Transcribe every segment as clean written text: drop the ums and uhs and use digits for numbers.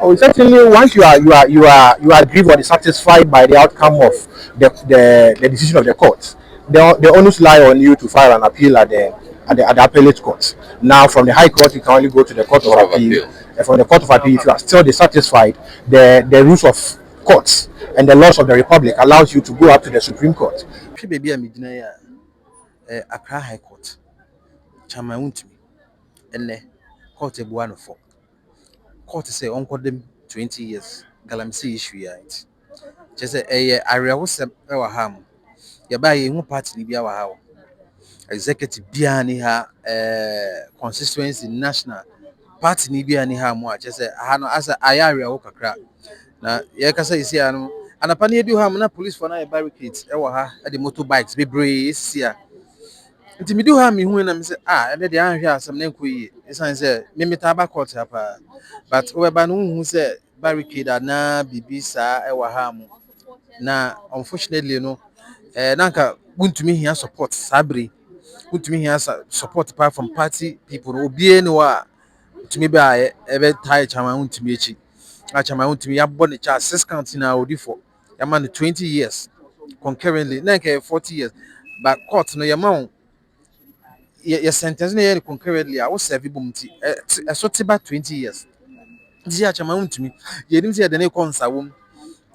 Oh, certainly. Once you are aggrieved or dissatisfied by the outcome of the decision of the court, the onus lie on you to file an appeal at the appellate court. Now, from the High Court, you can only go to the Court of Court of Appeal. Appeal. And from the Court of Appeal, if you are still dissatisfied, the rules of courts and the laws of the Republic allows you to go up to the Supreme Court. Hwɛ baabi a megyina yi Accra High Court. Chairman Wontumi. Ɛnnɛ court ebua no for. Court sɛ ɔnkɔdam 20 years. Galamsey issue ya nti. Kyerɛ sɛ ɛyɛ awerɛhosɛm ɛwɔ ha mo. Yɛbaa yɛnhu party ni bia wɔ ha o. Executive biara ni ha, constituency national party ni bia ni ha mo a kyerɛ sɛ ha no asa ayɛ awerɛho kakra. Na yɛkasa yi sia no anapa no yɛdu ha mo na police for na yɛ barricades ɛwɔ ha ɛde motorbikes bebree esi a. Nti midu ha mi hu na mi say ɛde de anhwɛ asɛm na nkɔ yie. Esan sɛ me meta ba court ha pa. But wobɛba no hu sɛ barricade ana bibi saa ɛwɔ ha mo. Na unfortunately no nanka wuntumi hia support sabre. Wuntumi hia support pa from party people no obie no a tumi ba ebe tie chama wuntumi echi. A chama wuntumi yabɔ ne cha 6 count na odi for. Yama no 20 years concurrently. Na nke 40 years. But court no yama your sentence na concurrently I was serve bom ti so tiba 20 years. Nti a chama wuntumi. Yenim say the na konsa wom.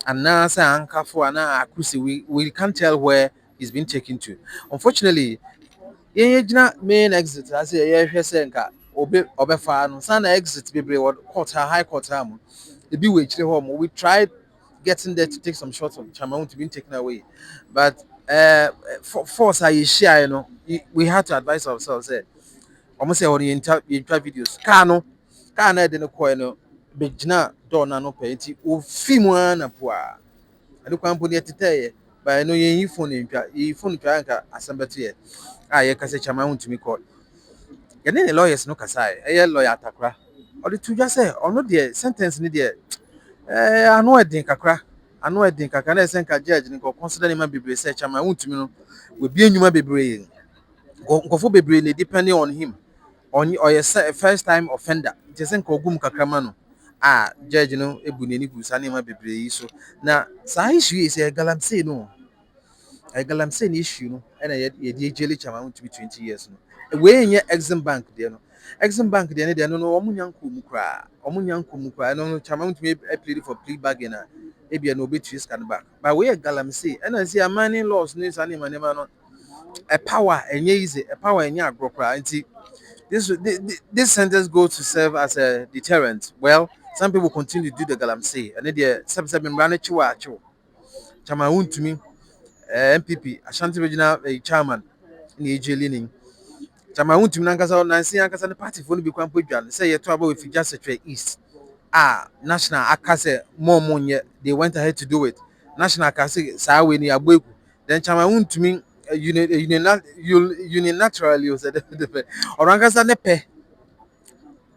And now say ankafo ana akusi we can't tell where he's been taken to. Unfortunately, yɛgyina main exit ase yɛhwɛ sɛ nka obefa no sana exit bebree wɔ court high court ha mo ebi wɔ akyire hɔ mo we tried getting there to take some shots of Chamaun to be taken away but force a yɛhyiaeɛ no we had to advise ourselves say almost say ɔno yɛntwa videos car na ɛde no kɔɛ no bɛgyina door na no pɛ nti ofi mu a na po a ɛde kwan po ne ɛtetɛɛ but no yɛyi phone ntwa yɛyi phone twa nka asɛm bɛto yɛ yɛkasa Chamaun to me court yɛne ne lawyers no kasae ɛyɛ lawyer atakra ɔde to dwa sɛ ɔno deɛ sentence ne deɛ ano ɛden kakra na ɛsɛ nka judge ne kɔ consider nneɛma bebree sɛ Chamaun to me no wɔbie nnwuma bebree nkɔfo bebree ne depending on him ɔyɛ first time offender nti sɛ nka ɔgum kakra ma no judge no ebu n'ani gu saa nneɛma bebree yi so na saa issue yi sɛ Galamsey no Galamsey issue no and ye jelly Chamaun to be 20 years no we nye Exim Bank there no Exim Bank there no omunyanko mu kra no Chamaun to me plead for plea bargain na ebia no be to scan back but we Galamsey and I see a mining laws no sane manema no a power enye easy a power enye agro kra nti this sentence goes to serve as a deterrent. Well, some people continue to do the Galamsey and they subsequent run chiwa Chamaun to me NPP Ashanti Regional chairman in the AJ leaning. Chama Wontumi nankasa Nancy ankasa the party for no be kwan podwan say yeto aba we fija secretary east. National akase more money they went ahead to do it. National akase saa we ni agboeku. Then Chama Wontumi unilaterally said orankasa ne pe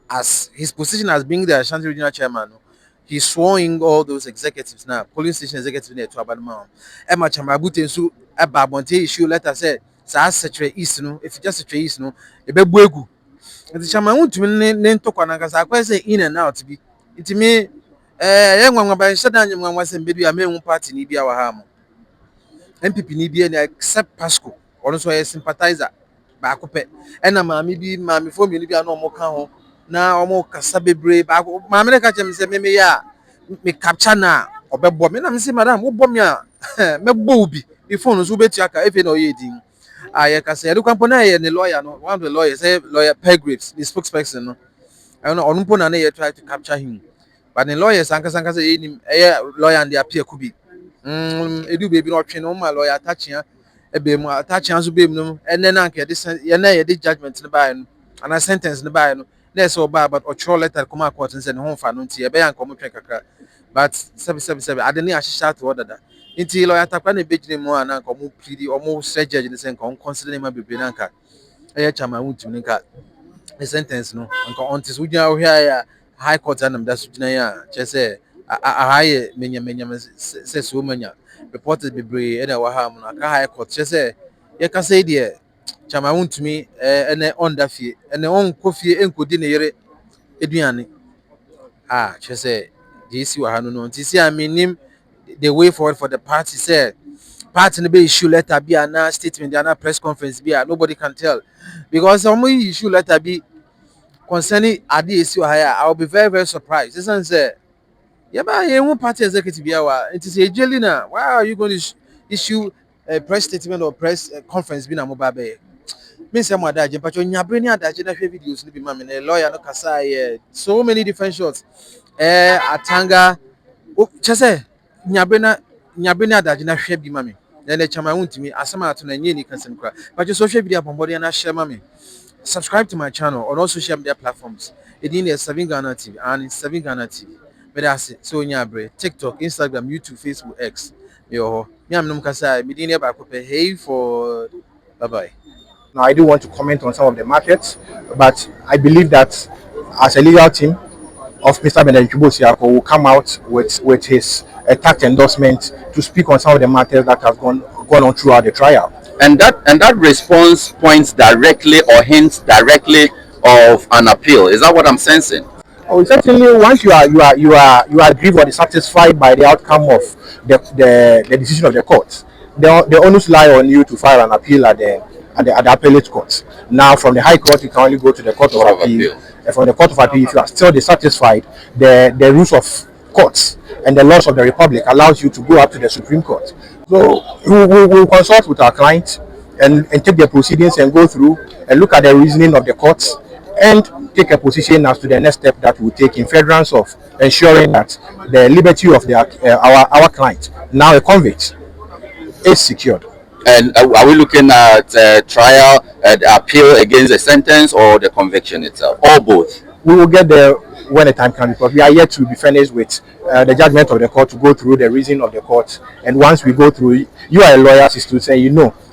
as his position as being the Ashanti Regional Chairman, he's sworn all those executives now, police station executives near to Abadama. Emma Chamabute so about Monte issue letter said, Secretary East, no, if you just Secretary East, no, a bebuegu. And the Chamaun to name Tokanaka, I quite say in and out to be. It me, young one by Shadan, young one was in baby, a main party, Nibia Waham. MPP Nibia, except Pasco, also a sympathizer. Bakope, and a mammy be mammy for me, Nibia no more count. Na omo kasa bebre ba ma me ka chem se me ya me capture na obebo me na me say madam wo bɔ me a me bɔ obi the phone so betu aka efe na oyedin ye kasa ye kwampo na ye ne lawyer no one of the lawyers say lawyer Pergraves the spokesperson no I know onumpo na ye try to capture him but the lawyers ankasa ye nim lawyer and appear kubi edu baby no twe no ma lawyer attachia ebe mu attachia so be mu no ene na nke de ye na ye de judgment ne ba no and a sentence ne ba no there's so bad, but or letter come out court and send home for no tea, and come kakra. But 777, I didn't actually to order that. Until lawyer Tapan a bit more and come plead almost said judge in the same consider him a bibinanka. I chama to make a sentence no until we are here high court and that's just say a high many says woman reported be brave and our harm high court just say you can say dear. Chama to me and on that fee and on coffee and could dinner eduane Just say this you are no. See, I mean him the way forward for the party said. Party no be issue letter be a statement, a press conference be nobody can tell because some issue letter be concerning Adi issue higher. I'll be very very surprised. This one say, yeah, but you won't party executive be it is a jelly. Why are you going to issue a press statement or press conference be na mobile bay? Me say mo adaje but you nyabre ni adaje na hwe videos ni bi ma me na lawyer no kasa so many different shots atanga chese nyabre na adaje na hwe bi ma me na chama Wontumi asema ato na nye ni kasem kra but you social media bombodi na share ma me. Subscribe to my channel on all social media platforms. It is 7 Ghana TV and it's 7 Ghana TV. But that's it. So nyabre TikTok, Instagram, YouTube, Facebook, X. Yo, me am num kasa me din ba ko hey for bye bye. Now, I do want to comment on some of the markets, but I believe that as a legal team of Mr. Benedict Bosiako will come out with his tact endorsement to speak on some of the matters that have gone on throughout the trial. And that response points directly or hints directly of an appeal. Is that what I'm sensing? Oh, certainly. Once you are aggrieved or dissatisfied by the outcome of the decision of the court, the onus lie on you to file an appeal at the appellate court. Now, from the High Court, you can only go to the Court of Appeal. And from the Court of Appeal, if you are still dissatisfied, the rules of courts and the laws of the Republic allows you to go up to the Supreme Court. So we will consult with our client and take the proceedings and go through and look at the reasoning of the courts and take a position as to the next step that we take in furtherance of ensuring that the liberty of our client, now a convict, is secured. And are we looking at trial, appeal against the sentence or the conviction itself, or both? We will get there when the time comes, because we are yet to be finished with the judgment of the court, to go through the reason of the court. And once we go through, you are a lawyer, is to say,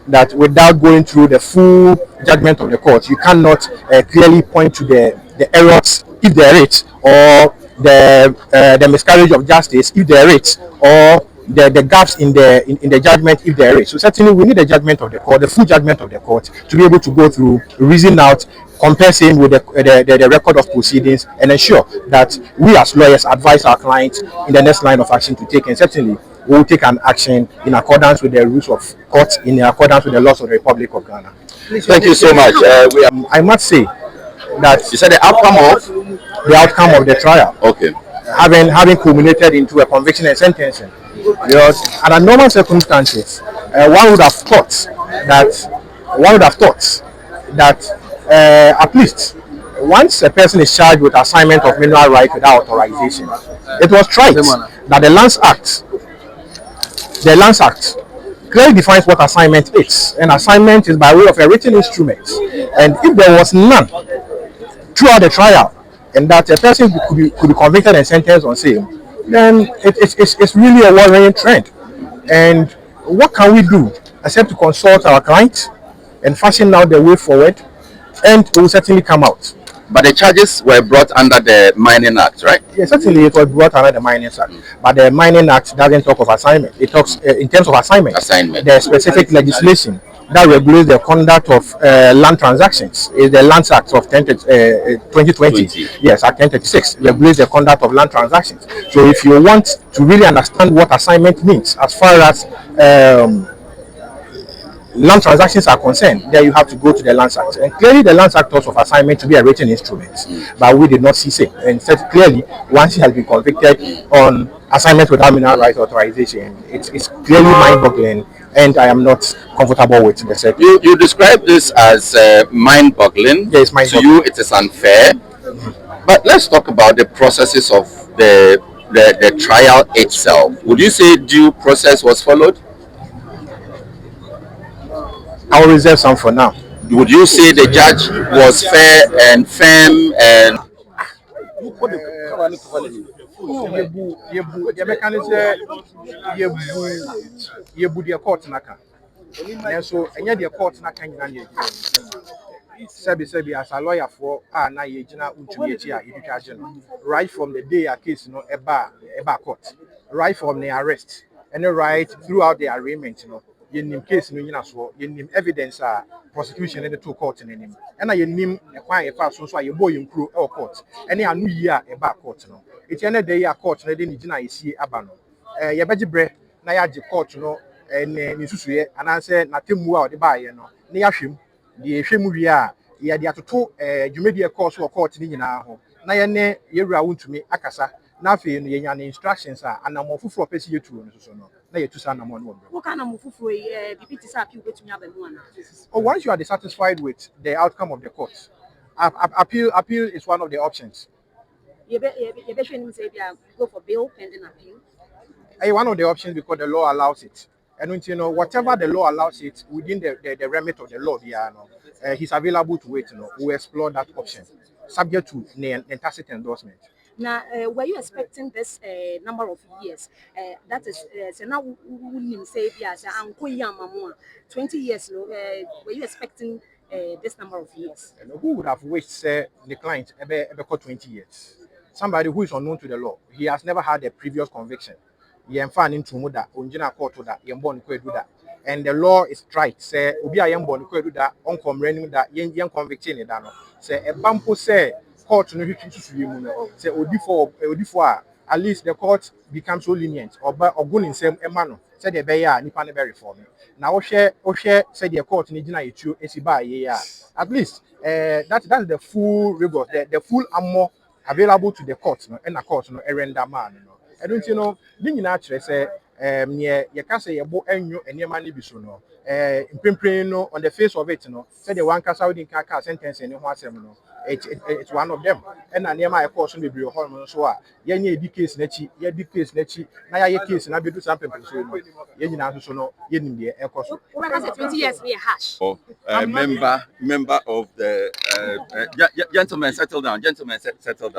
that without going through the full judgment of the court, you cannot clearly point to the errors, if there is, or the miscarriage of justice, if there is, or the gaps in the judgment, if there is. So certainly we need the judgment of the court, the full judgment of the court, to be able to go through, reason out, compare same with the record of proceedings, and ensure that we as lawyers advise our clients in the next line of action to take. And certainly we will take an action in accordance with the rules of court, in accordance with the laws of the Republic of Ghana. Thank you so much. I must say that You said the outcome of the trial, Okay. having culminated into a conviction and sentencing, because under normal circumstances, one would have thought that at least once a person is charged with assignment of mineral rights without authorization, it was right that the Lands Act clearly defines what assignment is. And assignment is by way of a written instrument. And if there was none throughout the trial, and that a person could be convicted and sentenced on same, then it's really a worrying trend. And what can we do except to consult our client and fashion out the way forward, and it will certainly come out. But the charges were brought under the Mining Act, right? Yes, certainly it was brought under the Mining Act, but the Mining Act doesn't talk of assignment. It talks in terms of assignment. The specific legislation that regulates the conduct of land transactions is the Lands Act of 2020. Yes, Act 1036 regulates the conduct of land transactions. So if you want to really understand what assignment means as far as land transactions are concerned, then you have to go to the Lands Act. And clearly the Lands Act talks of assignment to be a written instrument, but we did not see same. And said clearly, once he has been convicted on assignment without mineral rights authorization, it's clearly mind-boggling, and I am not comfortable with the set. You describe this as mind-boggling. Yes, mind-boggling. To you, it is unfair. But let's talk about the processes of the trial itself. Would you say due process was followed? I will reserve some for now. Would you say the judge was fair and firm and as a lawyer for na yegyina Wontumi echi a yedwitwa right from the day a case no eba court, right from the arrest and right throughout the arraignment, yɛnim case no nyina so yɛnim evidence a prosecution de to court no anim ɛna yɛnim ɛkwan yɛfa so nso a yɛbɔ yɛn kuro ɛwɔ court ɛne ano yie a ɛba court no eti ɛna da yi a court no de ne gyina esie aba no yɛbɛgye brɛ na yɛagye court no ne nsusuiɛ anaasɛ n'atemmu a ɔde baayɛ no ne yɛahwɛ mu deɛ yɛhwɛ mu wie a yɛde atoto dwumadie ɛkɔɔ so wɔ court no nyinaa ho na yɛne yɛwura Wontumi akasa na afei no yɛnya ne instructions a anammɔ foforɔ pɛ sɛ yɛtuo no so no na yɛtu saa anammɔ no wɔ brɛ. What kind of mufufu bibi ti sa appeal betumi aba mu ana? Oh, once you are dissatisfied with the outcome of the court, appeal is one of the options. You be showing say go for bail pending appeal. One of the options because the law allows it. And you know, whatever the law allows it within the remit of the law, he's available to it. We'll explore that option, subject to the tacit endorsement. Now, were you expecting this number of years? That is, so now we say yes, 20 years. Were you expecting this number of years? And who would have wished the client ever 20 years? Somebody who is unknown to the law. He has never had a previous conviction. Yɛmfa into muda ongyina court that yɛmbɔ no do that, and the law is right sɛ obi a yɛmbɔ no do that ɔnkɔmmra nim da yɛn convict ne da no sɛ ɛba mpo sɛ court no hwetwe susuye mu no sɛ odifo a at least the court becomes so lenient ɔgo ne nsɛm ɛma no sɛdeɛ ɛbɛyɛ a nipa no bɛ reform na wohwɛ sɛdeɛ court no gyina yɛtuo esi baa yɛ a at least that's the full rigor the full armor available to the court no ɛna court no ɛrenda maa no. I don't know. Ne nyinaa kyerɛ sɛ neɛ yɛka sɛ yɛbɔ anwo nneɛma no bi so no mprempren no on the face of it no sɛdeɛ wankasa wodi nka ka sentence ne ho asɛm no it's one of them ɛna nneɛma a ɛkɔɔ so bebree hɔ no so a yɛnyɛ edi case n'akyi na yɛayɛ case na bɛdu saa mpɛmpɛnso no yɛn nyinaa nso so no yɛnim deɛ ɛkɔ so. 20 years we hash. Member of the gentlemen, settle down. Gentlemen, settle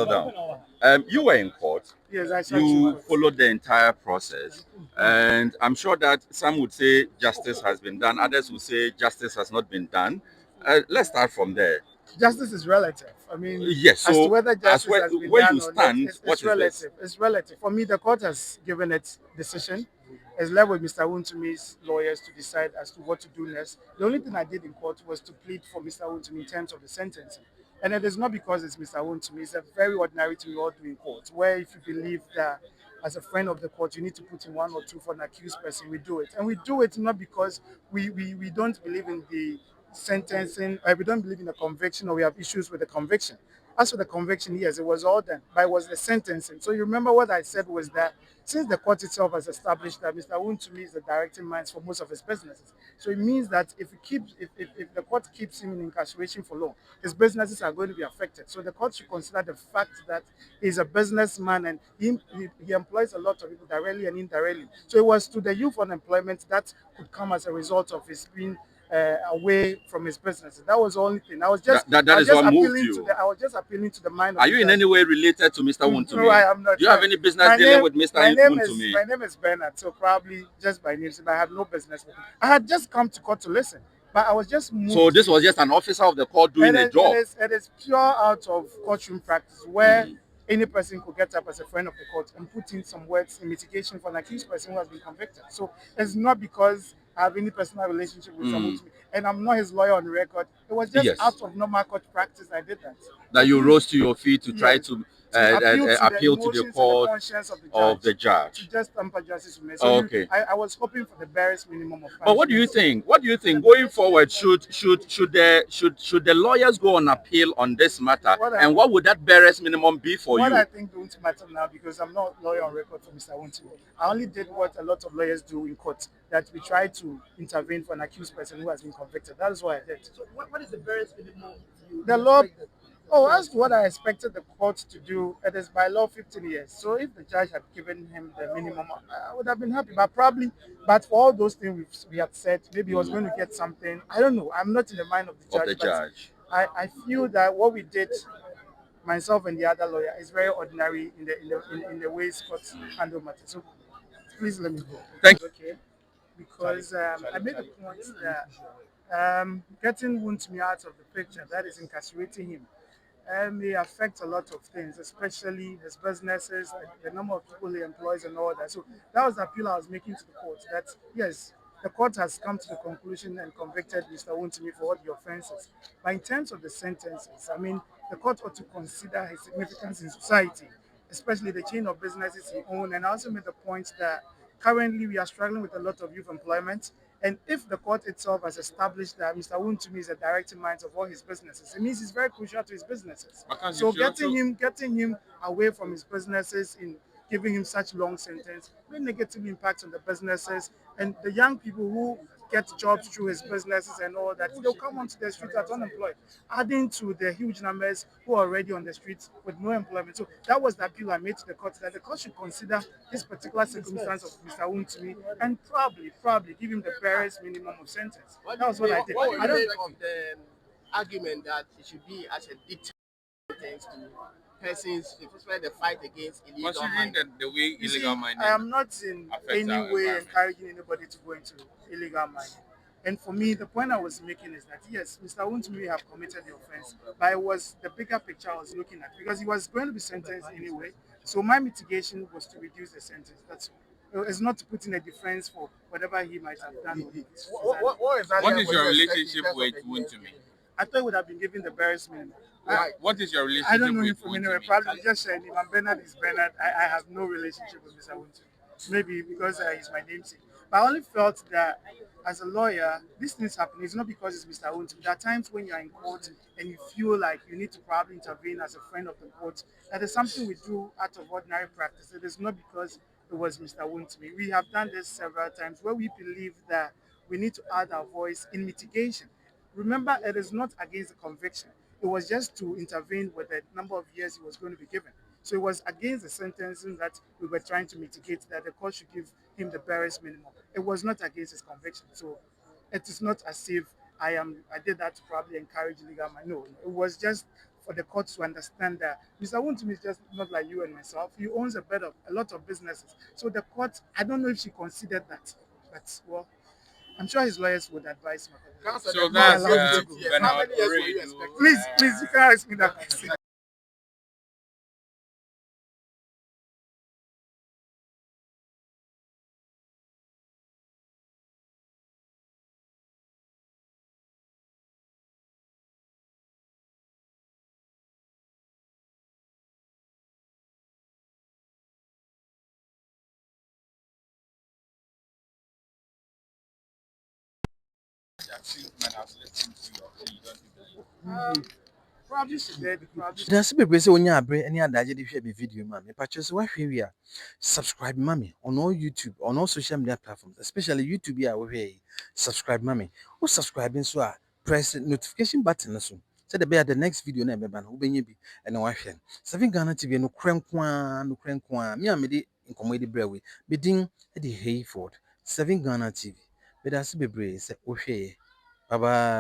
down. You were in court. Yes, you followed the entire process, and I'm sure that some would say justice has been done, others would say justice has not been done. Let's start from there. Justice is relative. I mean, yes. So as to whether justice has been where done you stand, it's relative. It's relative. For me, the court has given its decision. It's left with Mr. Wontumi's lawyers to decide as to what to do next. The only thing I did in court was to plead for Mr. Wontumi in terms of the sentencing. And it is not because it's Mr. Wontumi, it's a very ordinary thing we all do in court, where if you believe that as a friend of the court, you need to put in 1 or 2 for an accused person, we do it. And we do it not because we don't believe in the sentencing, or we don't believe in the conviction, or we have issues with the conviction. As for the conviction, yes, it was all done, but it was the sentencing. So you remember what I said was that since the court itself has established that Mr. Wontumi is the directing minds for most of his businesses, so it means that if the court keeps him in incarceration for long, his businesses are going to be affected. So the court should consider the fact that he's a businessman and he employs a lot of people directly and indirectly. So it was to the youth unemployment that could come as a result of his being away from his business. That was the only thing. I was just I was just appealing to the mind of Are you in any way related to Mr. Wontumi? No, I am not. Do you have any business dealing with Mr. Wontumi? My name is Bernard, so probably just by name, but I have no business with him. I had just come to court to listen, but I was just moved. So this was just an officer of the court doing a job? It is pure out of courtroom practice where any person could get up as a friend of the court and put in some words in mitigation for an accused person who has been convicted. So it's not because I have any personal relationship with someone, and I'm not his lawyer on the record. It was just out of normal court practice I did that. That you rose to your feet to try to appeal to the court of the judge. To just tamper justice with me. So I was hoping for the barest minimum of. But what do you think? What do you think going forward? Should the lawyers go on appeal on this matter? And what would that barest minimum be for you? What I think don't matter now, because I'm not a lawyer on record for Mr. Wontumi. I only did what a lot of lawyers do in court, that we try to intervene for an accused person who has been convicted. That is what I did. So what is the barest minimum? The law. As to what I expected the court to do, it is by law 15 years. So if the judge had given him the minimum, I would have been happy. But for all those things we had said, maybe he was going to get something. I don't know. I'm not in the mind of the judge. I feel that what we did, myself and the other lawyer, is very ordinary in the ways courts handle matters. So please let me go. Thank you. Okay. Because I made a point that getting Wontumi out of the picture, that is incarcerating him, may affect a lot of things, especially his businesses, the number of people he employs, and all that. So that was the appeal I was making to the court. That yes, the court has come to the conclusion and convicted Mr. Wontumi for all the offences. But in terms of the sentences, I mean, the court ought to consider his significance in society, especially the chain of businesses he owns. And I also made the point that currently we are struggling with a lot of youth employment. And if the court itself has established that Mr. Wontumi is a directing mind of all his businesses, it means it's very crucial to his businesses. So getting him away from his businesses in giving him such long sentence may negatively impact on the businesses and the young people who get jobs through his businesses and all that. They'll come onto the street as unemployed, adding to the huge numbers who are already on the streets with no employment. So that was the appeal I made to the court, that the court should consider this particular circumstance of Mr. Untumi and probably give him the barest minimum of sentence. That was what I did. What do you make of the argument that it should be as a deterrent to persons, especially the fight against illegal Considering mining? the way You see, illegal mining I am not in affects any our way environment. encouraging anybody to go into illegal mining. And for me, the point I was making is that yes, Mr. Wontumi have committed the offense, but it was the bigger picture I was looking at because he was going to be sentenced anyway. So my mitigation was to reduce the sentence. That's all. It's not to put in a defense for whatever he might have done. What exactly What is were your you expecting in relationship terms of with the Wontumi? I thought he would have been given the barest minimum. What is your I relationship don't know him with from anywhere. Wontumi? Probably just saying him. And Bernard is Bernard. I have no relationship with Mr. Wuntu. Maybe because he's my namesake. But I only felt that as a lawyer, these things happen. It's not because it's Mr. Wuntu. There are times when you're in court and you feel like you need to probably intervene as a friend of the court. That is something we do out of ordinary practice. It is not because it was Mr. Wuntumi. We have done this several times where we believe that we need to add our voice in mitigation. Remember, it is not against the conviction. It was just to intervene with the number of years he was going to be given. So it was against the sentencing that we were trying to mitigate, that the court should give him the barest minimum. It was not against his conviction. So it is not as if I did that to probably encourage illegal man. No, it was just for the court to understand that Mr. Wontumi is just not like you and myself. He owns a lot of businesses. So the court, I don't know if she considered that, but well, I'm sure his lawyers would advise him. Counsel, So the that's court allowed you to go. Bernard How many years were you Oredu, expecting? Please, you can ask me that question. Probably she did. Probably. That's bebree sɛ wonya abere ne adagye de hwɛ me video ma me patcho so wahwɛ wi a subscribe ma me on all YouTube on all social media platforms especially YouTube a wohwɛ yi subscribe ma me wo subscribe nso a press notification button no so sɛ the next video na ɛbɛba no wobɛnya bi ɛna wahwɛ 7 Ghana TV no korɛ nko a me a mede nkɔmmɔ yi de brɛ we bedin de Hayford 7 Ghana TV bɛda ase bebree sɛ wohwɛ bye bye.